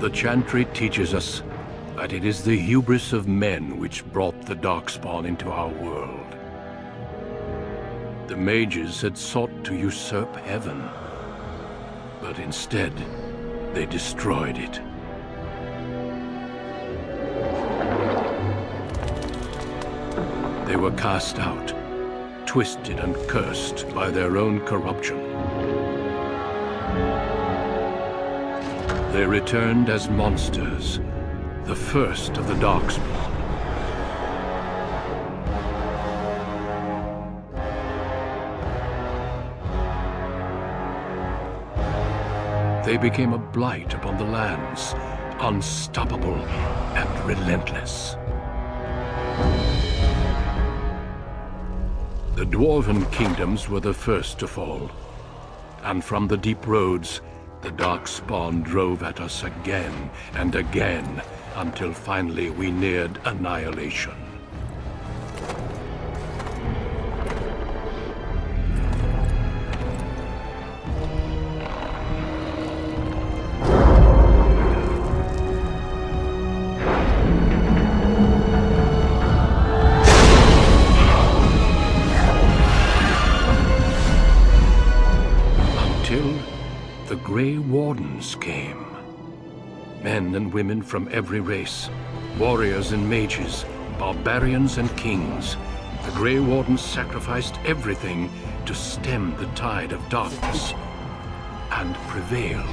The Chantry teaches us that it is the hubris of men which brought the Darkspawn into our world. The mages had sought to usurp heaven, but instead, they destroyed it. They were cast out, twisted and cursed by their own corruption. They returned as monsters, the first of the Darkspawn. They became a blight upon the lands, unstoppable and relentless. The Dwarven kingdoms were the first to fall, and from the deep roads, the Darkspawn drove at us again and again, until finally we neared annihilation. The Grey Wardens came. Men and women from every race, warriors and mages, barbarians and kings. The Grey Wardens sacrificed everything to stem the tide of darkness, and prevailed.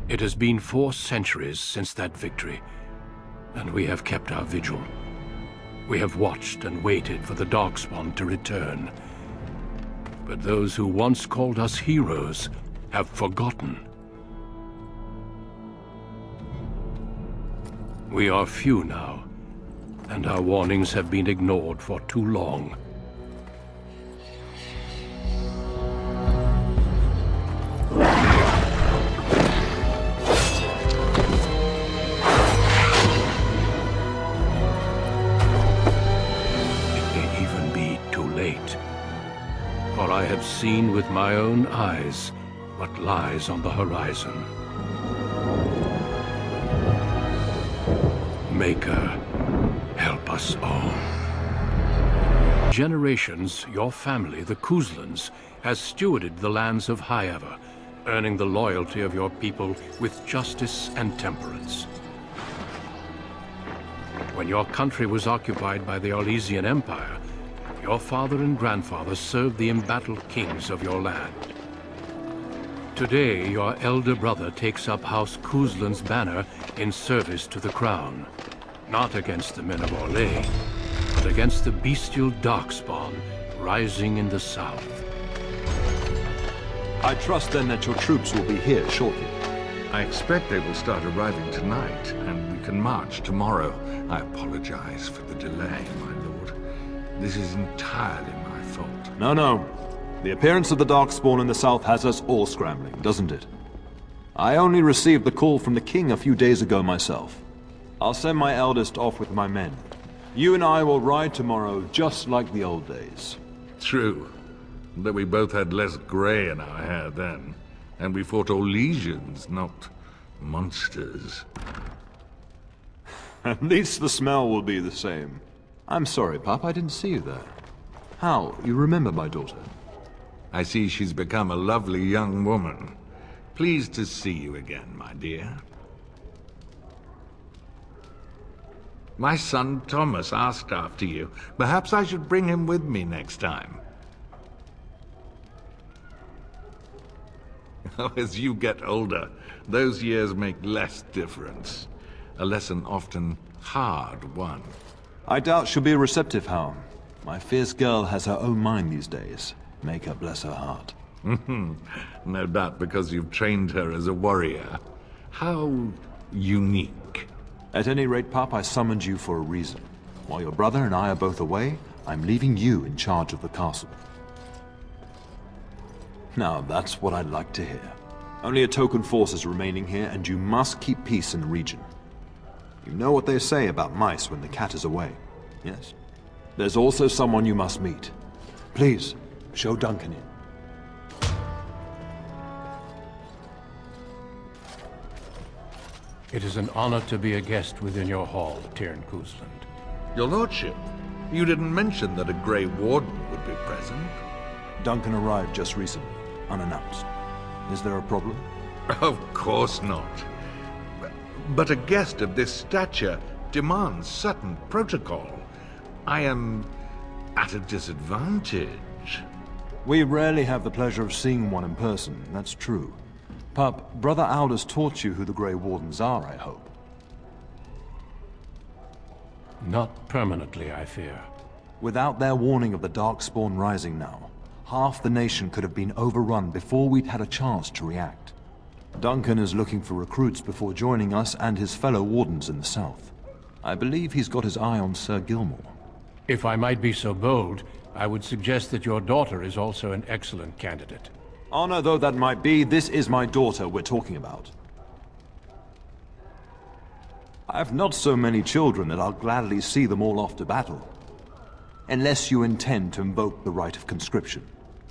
It has been 4 centuries since that victory, and we have kept our vigil. We have watched and waited for the Darkspawn to return. But those who once called us heroes have forgotten. We are few now, and our warnings have been ignored for too long. For I have seen with my own eyes what lies on the horizon. Maker, help us all. Generations, your family, the Kuzlans, has stewarded the lands of Highever, earning the loyalty of your people with justice and temperance. When your country was occupied by the Orlesian Empire, your father and grandfather served the embattled kings of your land. Today, your elder brother takes up House Kuzlan's banner in service to the crown, not against the men of Orlais, but against the bestial Darkspawn rising in the south. I trust then that your troops will be here shortly. I expect they will start arriving tonight, and we can march tomorrow. I apologize for the delay, my lord. This is entirely my fault. No. The appearance of the Darkspawn in the south has us all scrambling, doesn't it? I only received the call from the king a few days ago myself. I'll send my eldest off with my men. You and I will ride tomorrow just like the old days. True. Though we both had less grey in our hair then. And we fought Orlesians, not monsters. At least the smell will be the same. I'm sorry, Pop, I didn't see you there. How? You remember my daughter? I see she's become a lovely young woman. Pleased to see you again, my dear. My son Thomas asked after you. Perhaps I should bring him with me next time. As you get older, those years make less difference. A lesson often hard won. I doubt she'll be receptive, How. My fierce girl has her own mind these days. Make her bless her heart. No doubt because you've trained her as a warrior. How unique. At any rate, Pup, I summoned you for a reason. While your brother and I are both away, I'm leaving you in charge of the castle. Now, that's what I'd like to hear. Only a token force is remaining here, and you must keep peace in the region. You know what they say about mice when the cat is away, yes? There's also someone you must meet. Please, show Duncan in. It is an honor to be a guest within your hall, Tyrn Cousland. Your lordship, you didn't mention that a Grey Warden would be present. Duncan arrived just recently, unannounced. Is there a problem? Of course not. But a guest of this stature demands certain protocol. I am at a disadvantage. We rarely have the pleasure of seeing one in person, that's true. Pup, Brother Aldous taught you who the Grey Wardens are, I hope. Not permanently, I fear. Without their warning of the Darkspawn rising now, half the nation could have been overrun before we'd had a chance to react. Duncan is looking for recruits before joining us and his fellow Wardens in the south. I believe he's got his eye on Sir Gilmore. If I might be so bold, I would suggest that your daughter is also an excellent candidate. Honor though that might be, this is my daughter we're talking about. I've not so many children that I'll gladly see them all off to battle. Unless you intend to invoke the right of conscription.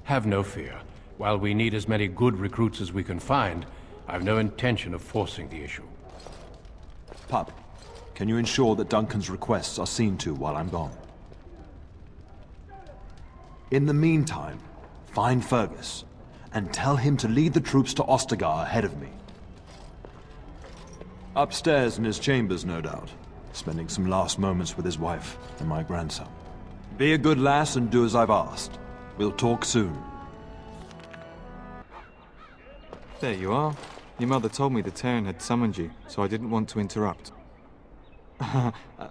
Have no fear. While we need as many good recruits as we can find, I've no intention of forcing the issue. Pup, can you ensure that Duncan's requests are seen to while I'm gone? In the meantime, find Fergus, and tell him to lead the troops to Ostagar ahead of me. Upstairs in his chambers, no doubt, spending some last moments with his wife and my grandson. Be a good lass and do as I've asked. We'll talk soon. There you are. Your mother told me the Tyrn had summoned you, so I didn't want to interrupt.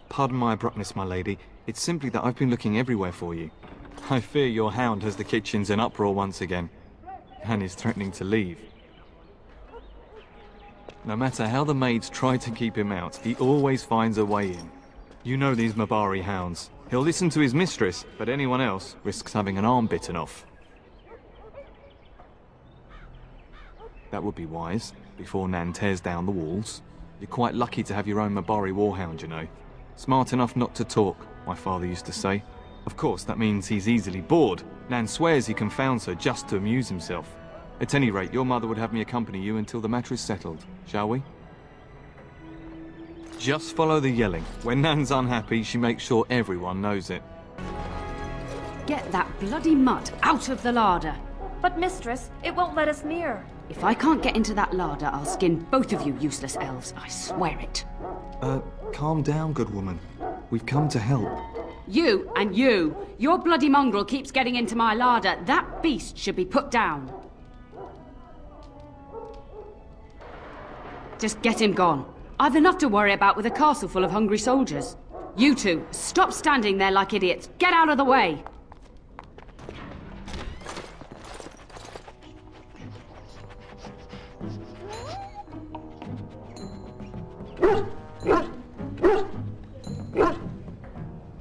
Pardon my abruptness, my lady. It's simply that I've been looking everywhere for you. I fear your hound has the kitchens in uproar once again, and is threatening to leave. No matter how the maids try to keep him out, he always finds a way in. You know these Mabari hounds. He'll listen to his mistress, but anyone else risks having an arm bitten off. That would be wise, before Nan tears down the walls. You're quite lucky to have your own Mabari warhound, you know. Smart enough not to talk, my father used to say. Of course, that means he's easily bored. Nan swears he confounds her just to amuse himself. At any rate, your mother would have me accompany you until the matter is settled, shall we? Just follow the yelling. When Nan's unhappy, she makes sure everyone knows it. Get that bloody mutt out of the larder. But mistress, it won't let us near. If I can't get into that larder, I'll skin both of you useless elves, I swear it. Calm down, good woman. We've come to help. You and you! Your bloody mongrel keeps getting into my larder. That beast should be put down. Just get him gone. I've enough to worry about with a castle full of hungry soldiers. You two, stop standing there like idiots. Get out of the way!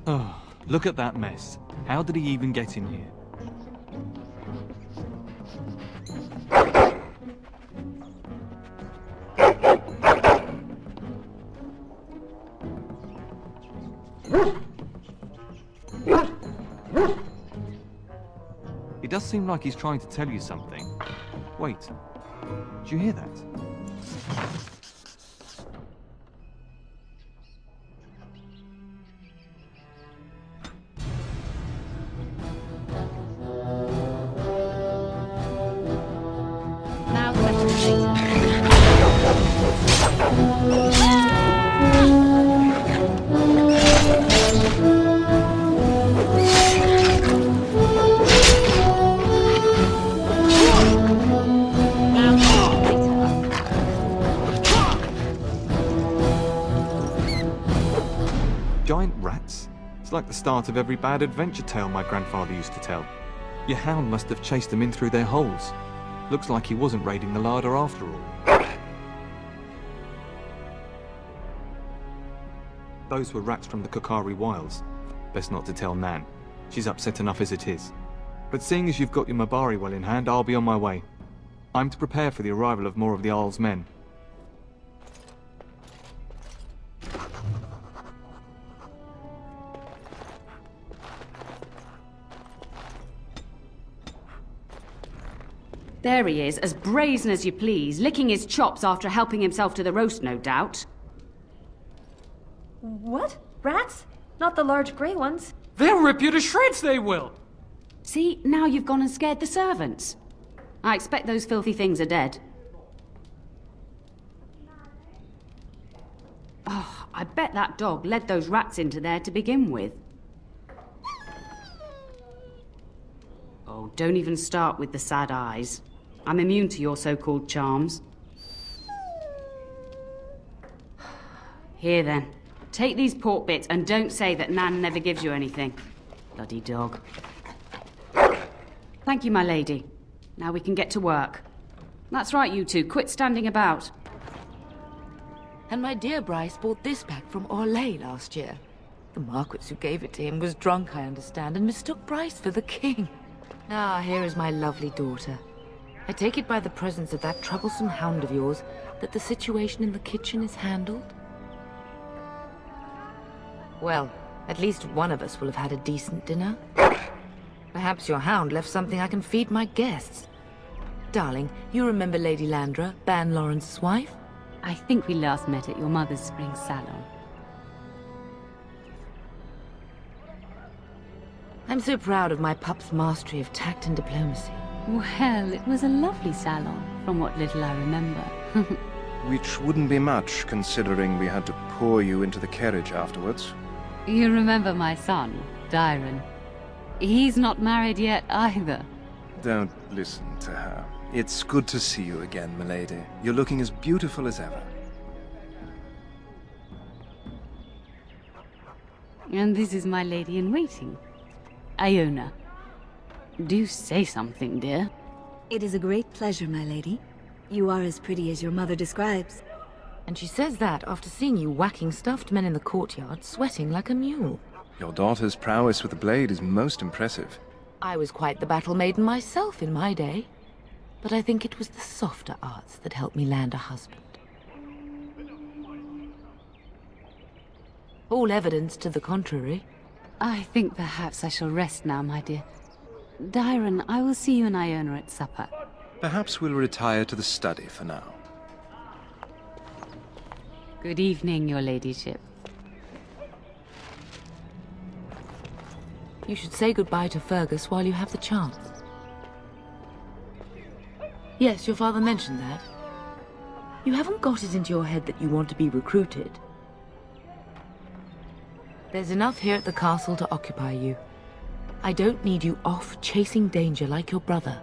Oh, look at that mess. How did he even get in here? It does seem like he's trying to tell you something. Wait, did you hear that? Now let us see. Giant rats? It's like the start of every bad adventure tale my grandfather used to tell. Your hound must have chased them in through their holes. Looks like he wasn't raiding the larder after all. Those were rats from the Kokari Wilds. Best not to tell Nan. She's upset enough as it is. But seeing as you've got your Mabari well in hand, I'll be on my way. I'm to prepare for the arrival of more of the Isle's men. There he is, as brazen as you please, licking his chops after helping himself to the roast, no doubt. What? Rats? Not the large grey ones. They'll rip you to shreds, they will! See, now you've gone and scared the servants. I expect those filthy things are dead. Oh, I bet that dog led those rats into there to begin with. Oh, don't even start with the sad eyes. I'm immune to your so-called charms. Here then, take these pork bits and don't say that Nan never gives you anything. Bloody dog. Thank you, my lady. Now we can get to work. That's right, you two. Quit standing about. And my dear Bryce bought this back from Orlais last year. The Marquis who gave it to him was drunk, I understand, and mistook Bryce for the king. Ah, here is my lovely daughter. I take it by the presence of that troublesome hound of yours that the situation in the kitchen is handled? Well, at least one of us will have had a decent dinner. Perhaps your hound left something I can feed my guests. Darling, you remember Lady Landra, Ban Lawrence's wife? I think we last met at your mother's spring salon. I'm so proud of my pup's mastery of tact and diplomacy. Well, it was a lovely salon, from what little I remember. Which wouldn't be much, considering we had to pour you into the carriage afterwards. You remember my son, Dyron. He's not married yet either. Don't listen to her. It's good to see you again, milady. You're looking as beautiful as ever. And this is my lady-in-waiting, Iona. Do say something, dear. It is a great pleasure, my lady. You are as pretty as your mother describes. And she says that after seeing you whacking stuffed men in the courtyard, sweating like a mule. Your daughter's prowess with the blade is most impressive. I was quite the battle maiden myself in my day. But I think it was the softer arts that helped me land a husband. All evidence to the contrary. I think perhaps I shall rest now, my dear. Dyron, I will see you and Iona at supper. Perhaps we'll retire to the study for now. Good evening, your ladyship. You should say goodbye to Fergus while you have the chance. Yes, your father mentioned that. You haven't got it into your head that you want to be recruited. There's enough here at the castle to occupy you. I don't need you off chasing danger like your brother.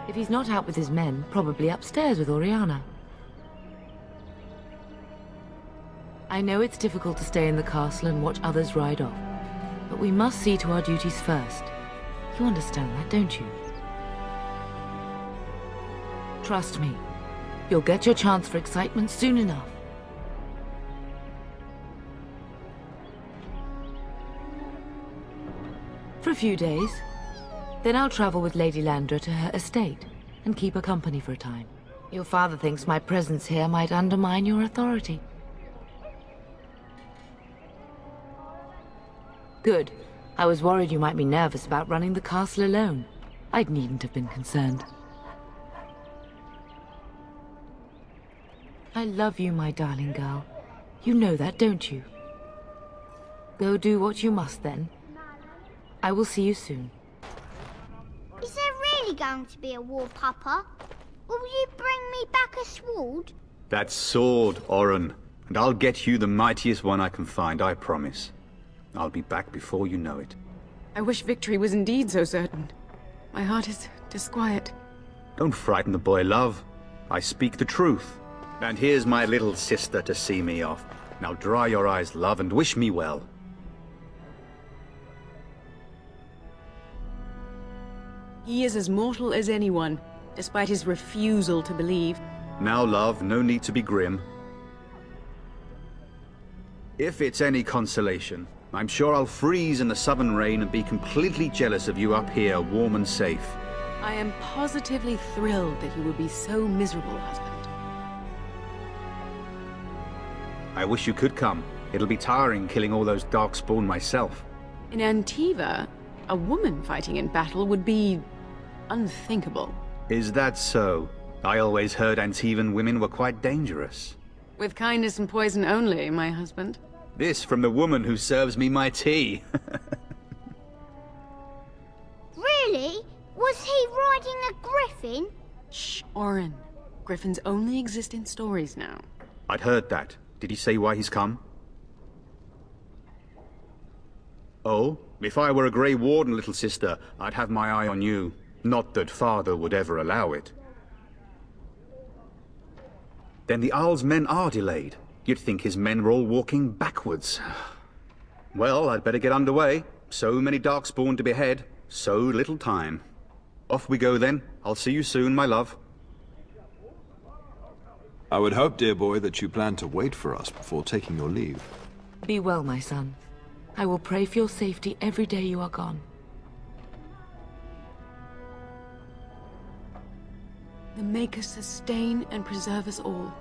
If he's not out with his men, probably upstairs with Oriana. I know it's difficult to stay in the castle and watch others ride off, but we must see to our duties first. You understand that, don't you? Trust me, you'll get your chance for excitement soon enough. For a few days. Then I'll travel with Lady Landra to her estate and keep her company for a time. Your father thinks my presence here might undermine your authority. Good. I was worried you might be nervous about running the castle alone. I needn't have been concerned. I love you, my darling girl. You know that, don't you? Go do what you must, then. I will see you soon. Is there really going to be a war, Papa? Will you bring me back a sword? That sword, Oren. And I'll get you the mightiest one I can find, I promise. I'll be back before you know it. I wish victory was indeed so certain. My heart is disquiet. Don't frighten the boy, love. I speak the truth. And here's my little sister to see me off. Now dry your eyes, love, and wish me well. He is as mortal as anyone, despite his refusal to believe. Now, love, no need to be grim. If it's any consolation, I'm sure I'll freeze in the southern rain and be completely jealous of you up here, warm and safe. I am positively thrilled that you would be so miserable, husband. I wish you could come. It'll be tiring killing all those darkspawn myself. In Antiva, a woman fighting in battle would be unthinkable. Is that so? I always heard Antivan women were quite dangerous. With kindness and poison only, my husband. This from the woman who serves me my tea. Really? Was he riding a griffin? Shh, Orin. Griffins only exist in stories now. I'd heard that. Did he say why he's come? Oh, if I were a Grey Warden, little sister, I'd have my eye on you. Not that father would ever allow it. Then the Arl's men are delayed. You'd think his men were all walking backwards. Well, I'd better get underway. So many darkspawn to behead, so little time. Off we go then. I'll see you soon, my love. I would hope, dear boy, that you plan to wait for us before taking your leave. Be well, my son. I will pray for your safety every day you are gone. The Maker sustain and preserve us all.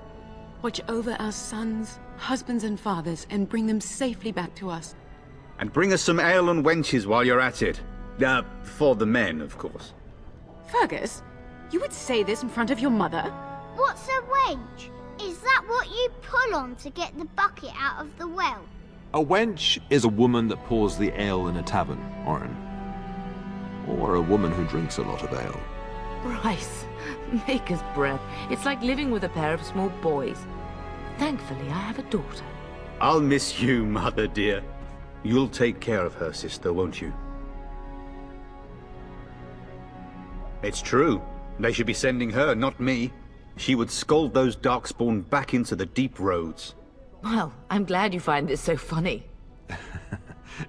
Watch over our sons, husbands and fathers, and bring them safely back to us. And bring us some ale and wenches while you're at it. For the men, of course. Fergus, you would say this in front of your mother? What's a wench? Is that what you pull on to get the bucket out of the well? A wench is a woman that pours the ale in a tavern, Orin. Or a woman who drinks a lot of ale. Bryce, Maker's breath. It's like living with a pair of small boys. Thankfully, I have a daughter. I'll miss you, mother dear. You'll take care of her, sister, won't you? It's true. They should be sending her, not me. She would scold those darkspawn back into the deep roads. Well, I'm glad you find this so funny.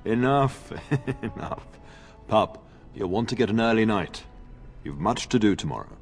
Enough, enough. Pup, you'll want to get an early night. You've much to do tomorrow.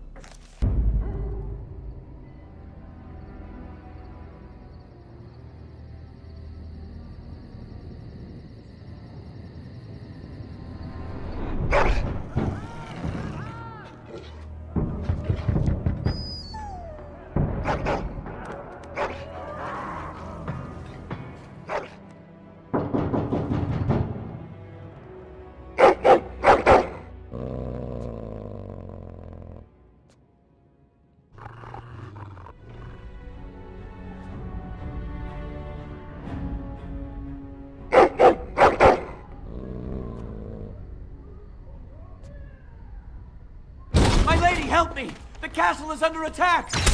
Help me! The castle is under attack! This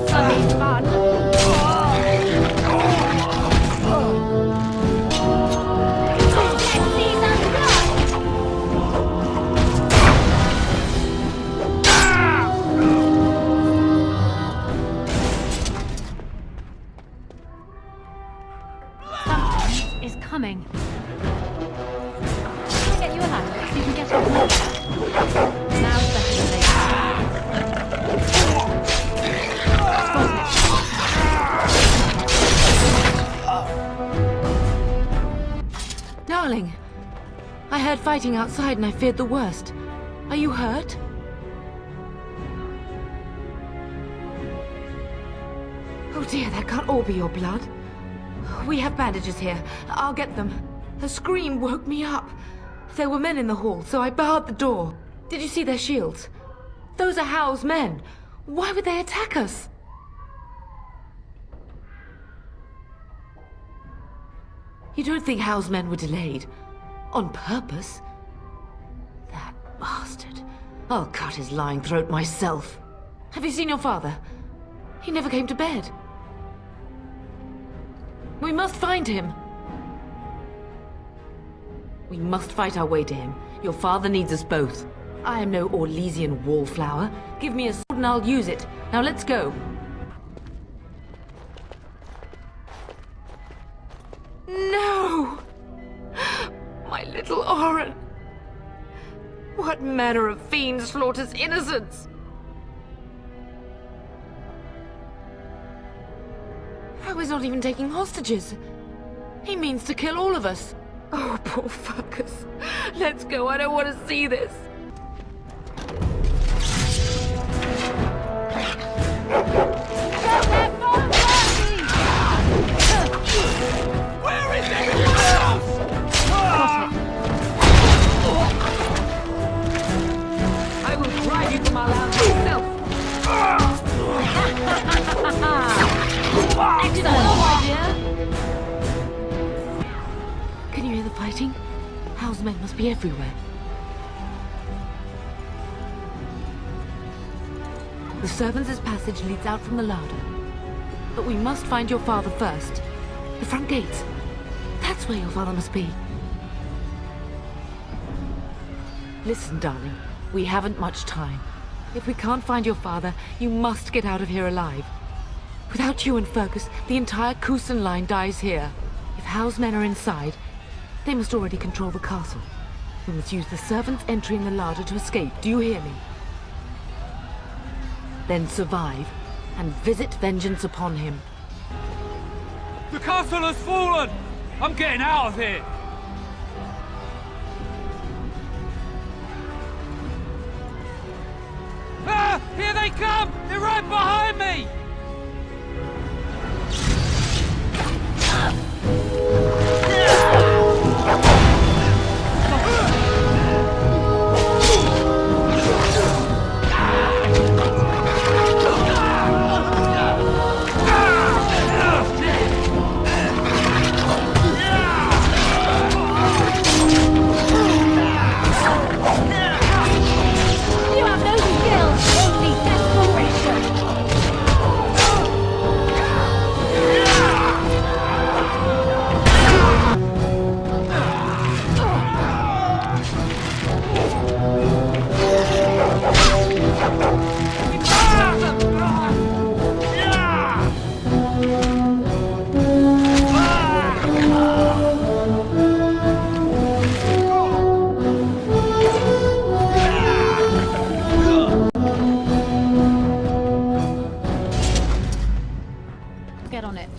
will be fun! Coming. I'll get you a ladder so you can get off. Now's better than later. Darling, I heard fighting outside and I feared the worst. Are you hurt? Oh dear, that can't all be your blood. We have bandages here. I'll get them. The scream woke me up. There were men in the hall, so I barred the door. Did you see their shields? Those are Howe's men. Why would they attack us? You don't think Howe's men were delayed? On purpose? That bastard. I'll cut his lying throat myself. Have you seen your father? He never came to bed. We must find him. We must fight our way to him. Your father needs us both. I am no Orlesian wallflower. Give me a sword and I'll use it. Now let's go. No! My little Orin. What manner of fiend slaughters innocents? How is not even taking hostages? He means to kill all of us. Oh, poor fuckers. Let's go, I don't want to see this. Where is everyone else? I will drive you from our land myself. Excellent idea. Can you hear the fighting? Hal's men must be everywhere. The servants' passage leads out from the larder. But we must find your father first. The front gates. That's where your father must be. Listen, darling. We haven't much time. If we can't find your father, you must get out of here alive. Without you and Fergus, the entire Kusen line dies here. If Hal's men are inside, they must already control the castle. We must use the servants entering the larder to escape. Do you hear me? Then survive, and visit vengeance upon him. The castle has fallen! I'm getting out of here! Ah! Here they come! They're right behind me! You have no skill, only desperation. Get on it.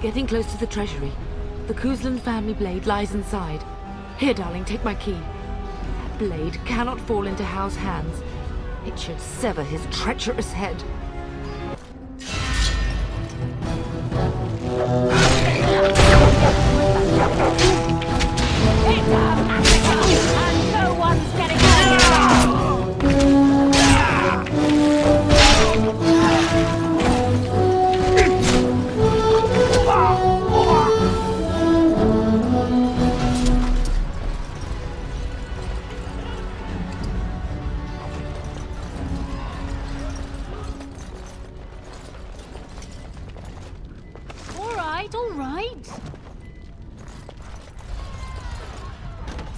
Getting close to the treasury. The Kuzlan family blade lies inside. Here, darling, take my key. That blade cannot fall into Hal's hands. It should sever his treacherous head. It's a massacre, and no one's getting away. All right.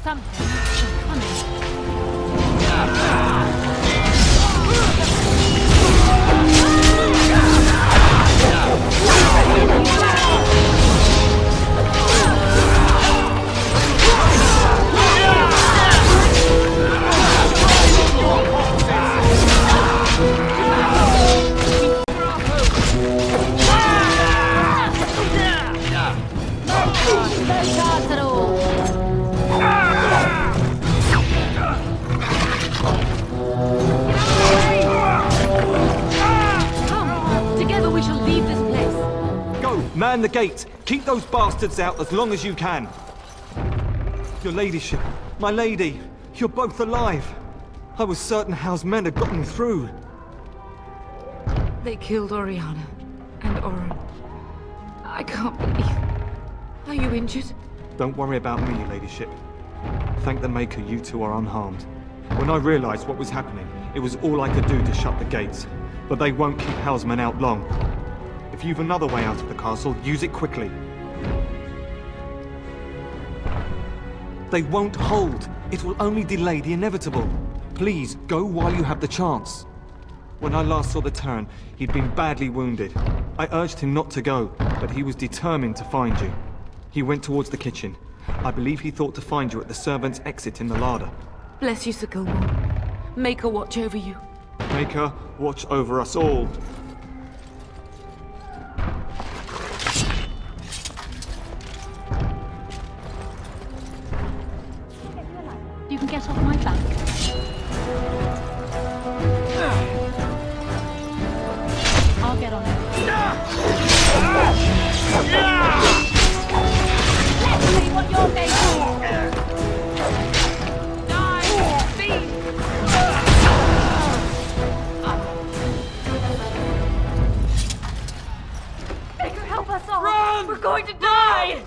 Something's coming. No chance at all. Man the gate! Keep those bastards out as long as you can! Your ladyship, my lady, you're both alive! I was certain Howe's men had gotten through. They killed Oriana and Oren. I can't believe... Are you injured? Don't worry about me, your ladyship. Thank the Maker you two are unharmed. When I realized what was happening, it was all I could do to shut the gates. But they won't keep Howe's men out long. If you've another way out of the castle, use it quickly. They won't hold. It will only delay the inevitable. Please, go while you have the chance. When I last saw the Terran, he'd been badly wounded. I urged him not to go, but he was determined to find you. He went towards the kitchen. I believe he thought to find you at the servants' exit in the larder. Bless you, Sir Gilmore. Maker watch over you. Maker, watch over us all. You can get off my back. I'll get on it. Let's see what you're made of. Die, feed. Maker, help us all! Run! We're going to die!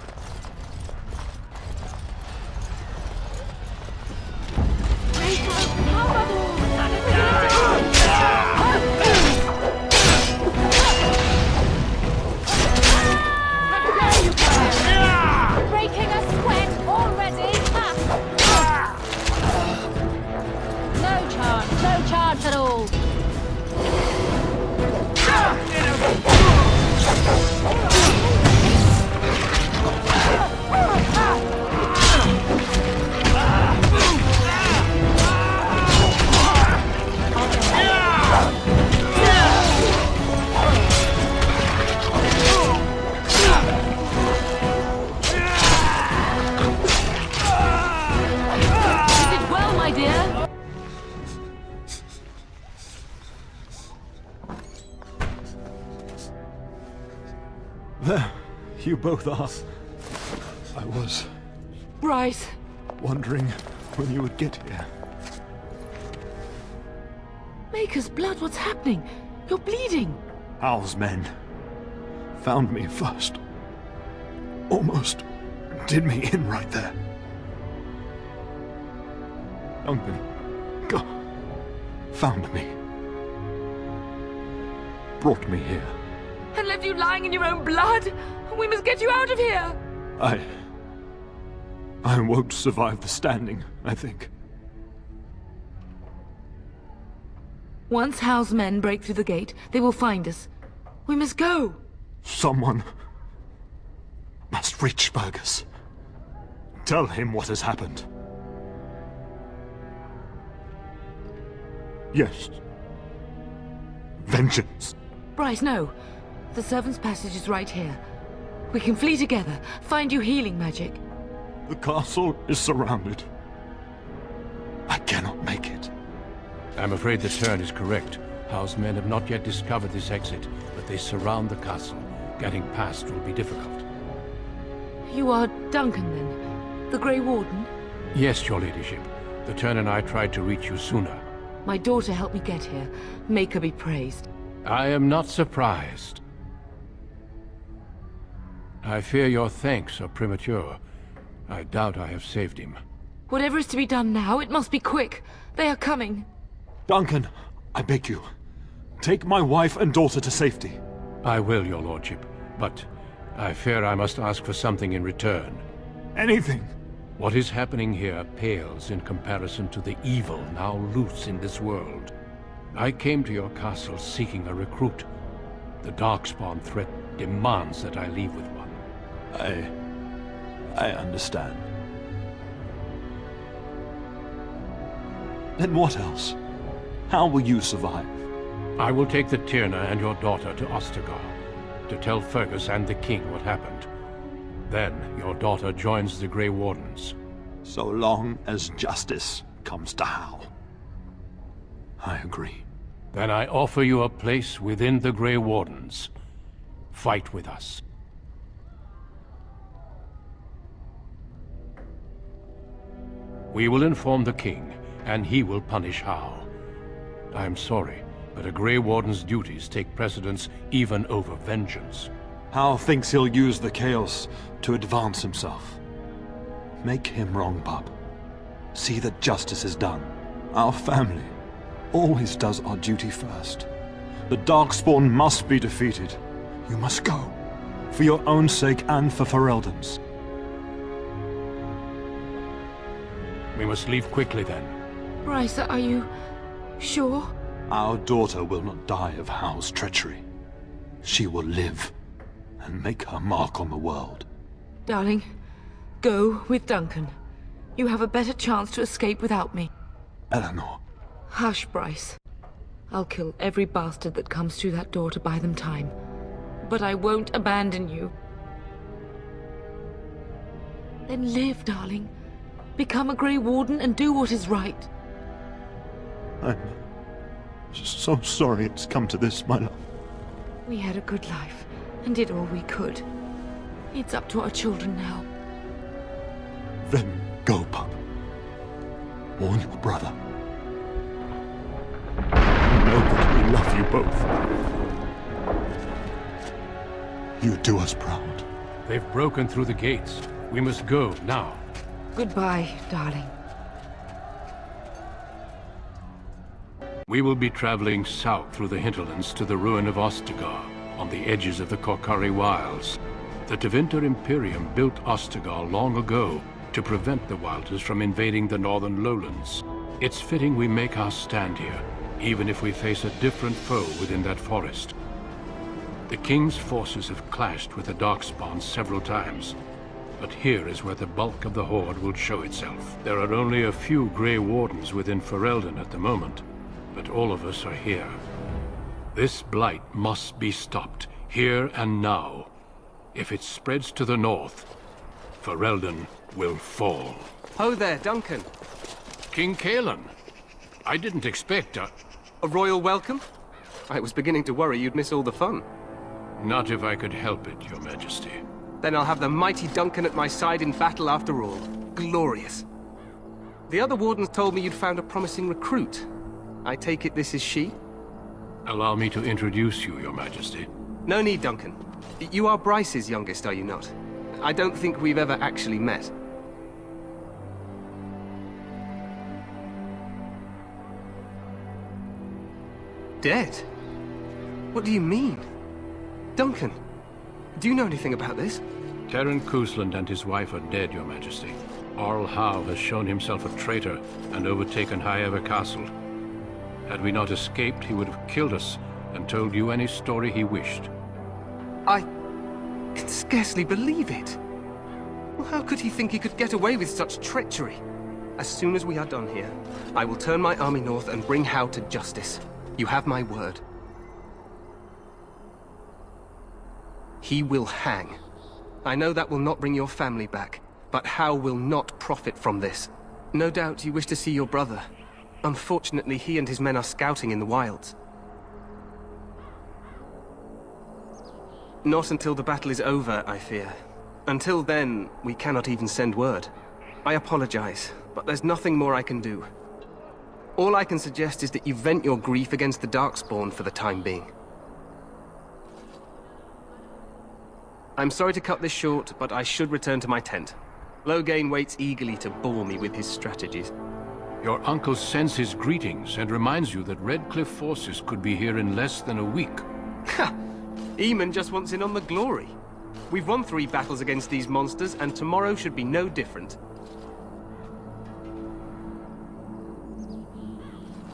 Breaking a sweat already? No chance at all. There, you both are. I was Bryce! wondering when you would get here. Maker's blood, what's happening? You're bleeding! Hal's men found me first. Almost did me in right there. Duncan, found me. Brought me here. And left you lying in your own blood? We must get you out of here! I won't survive the standing, I think. Once Hal's men break through the gate, they will find us. We must go! Someone must reach Fergus. Tell him what has happened. Yes. Vengeance. Bryce, no. The servants' passage is right here. We can flee together, find you healing magic. The castle is surrounded. I cannot make it. I'm afraid the Turn is correct. Howe's men have not yet discovered this exit, but they surround the castle. Getting past will be difficult. You are Duncan, then? The Grey Warden? Yes, your ladyship. The Turn and I tried to reach you sooner. My daughter helped me get here. Make her be praised. I am not surprised. I fear your thanks are premature. I doubt I have saved him. Whatever is to be done now, it must be quick. They are coming. Duncan, I beg you. Take my wife and daughter to safety. I will, your lordship. But I fear I must ask for something in return. Anything. What is happening here pales in comparison to the evil now loose in this world. I came to your castle seeking a recruit. The Darkspawn threat demands that I leave with one. I understand. Then what else? How will you survive? I will take the Tyrna and your daughter to Ostergar, to tell Fergus and the king what happened. Then your daughter joins the Grey Wardens. So long as justice comes to Hal. I agree. Then I offer you a place within the Grey Wardens. Fight with us. We will inform the king, and he will punish Hao. I am sorry, but a Grey Warden's duties take precedence even over vengeance. Hal thinks he'll use the chaos to advance himself. Make him wrong, pup. See that justice is done. Our family always does our duty first. The Darkspawn must be defeated. You must go. For your own sake and for Ferelden's. We must leave quickly then. Bryce, are you sure? Our daughter will not die of Hal's treachery. She will live and make her mark on the world. Darling, go with Duncan. You have a better chance to escape without me. Eleanor. Hush, Bryce. I'll kill every bastard that comes through that door to buy them time. But I won't abandon you. Then live, darling. Become a Grey Warden and do what is right. I'm so sorry it's come to this, my love. We had a good life and did all we could. It's up to our children now. Then go, pup. Warn your brother. Know that we love you both. You do us proud. They've broken through the gates. We must go now. Goodbye, darling. We will be traveling south through the hinterlands to the ruin of Ostagar, on the edges of the Korkari Wilds. The Tevinter Imperium built Ostagar long ago to prevent the Wilders from invading the northern lowlands. It's fitting we make our stand here, even if we face a different foe within that forest. The King's forces have clashed with the Darkspawn several times, but here is where the bulk of the Horde will show itself. There are only a few Grey Wardens within Ferelden at the moment, but all of us are here. This blight must be stopped, here and now. If it spreads to the north, Ferelden will fall. Ho there, Duncan. King Kaelan. I didn't expect a royal welcome? I was beginning to worry you'd miss all the fun. Not if I could help it, Your Majesty. Then I'll have the mighty Duncan at my side in battle after all. Glorious. The other wardens told me you'd found a promising recruit. I take it this is she? Allow me to introduce you, Your Majesty. No need, Duncan. You are Bryce's youngest, are you not? I don't think we've ever actually met. Dead? What do you mean? Duncan, do you know anything about this? Terran Cousland and his wife are dead, Your Majesty. Arl Howe has shown himself a traitor and overtaken Highever Castle. Had we not escaped, he would have killed us and told you any story he wished. I can scarcely believe it. Well, how could he think he could get away with such treachery? As soon as we are done here, I will turn my army north and bring Howe to justice. You have my word. He will hang. I know that will not bring your family back, but Howe will not profit from this. No doubt you wish to see your brother. Unfortunately, he and his men are scouting in the wilds. Not until the battle is over, I fear. Until then, we cannot even send word. I apologize, but there's nothing more I can do. All I can suggest is that you vent your grief against the Darkspawn for the time being. I'm sorry to cut this short, but I should return to my tent. Loghain waits eagerly to bore me with his strategies. Your uncle sends his greetings and reminds you that Redcliffe forces could be here in less than a week. Ha! Eamon just wants in on the glory. We've won 3 battles against these monsters, and tomorrow should be no different.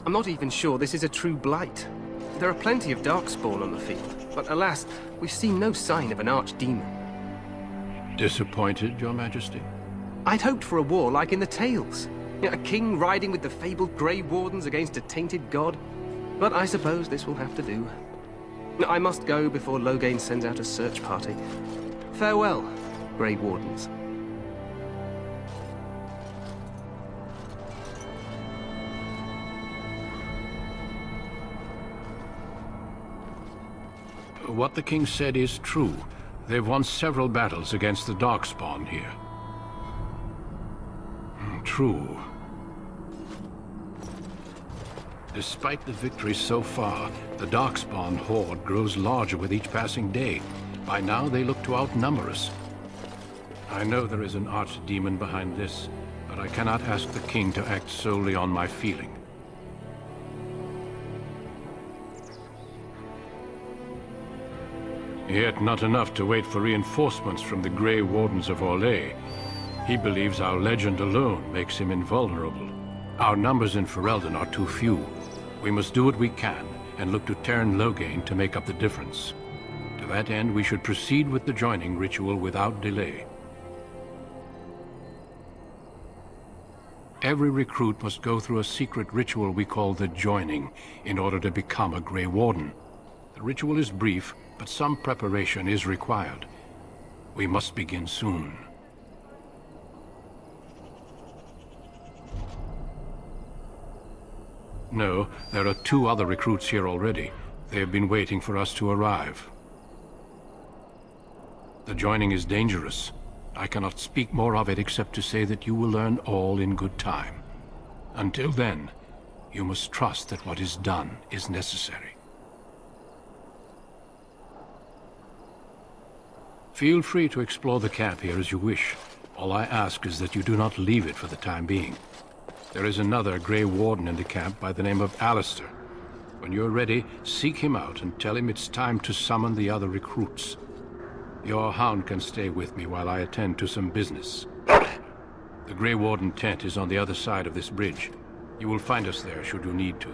I'm not even sure this is a true blight. There are plenty of Darkspawn on the field, but alas, we've seen no sign of an archdemon. Disappointed, Your Majesty? I'd hoped for a war like in the tales. A king riding with the fabled Grey Wardens against a tainted god. But I suppose this will have to do. I must go before Loghain sends out a search party. Farewell, Grey Wardens. What the king said is true. They've won several battles against the Darkspawn here. True. Despite the victories so far, the Darkspawn horde grows larger with each passing day. By now, they look to outnumber us. I know there is an archdemon behind this, but I cannot ask the king to act solely on my feeling. Yet not enough to wait for reinforcements from the Grey Wardens of Orlais. He believes our legend alone makes him invulnerable. Our numbers in Ferelden are too few. We must do what we can, and look to Teyrn Loghain to make up the difference. To that end, we should proceed with the joining ritual without delay. Every recruit must go through a secret ritual we call the joining, in order to become a Grey Warden. The ritual is brief, but some preparation is required. We must begin soon. No, there are 2 other recruits here already. They have been waiting for us to arrive. The joining is dangerous. I cannot speak more of it except to say that you will learn all in good time. Until then, you must trust that what is done is necessary. Feel free to explore the camp here as you wish. All I ask is that you do not leave it for the time being. There is another Grey Warden in the camp by the name of Alistair. When you're ready, seek him out and tell him it's time to summon the other recruits. Your hound can stay with me while I attend to some business. The Grey Warden tent is on the other side of this bridge. You will find us there should you need to.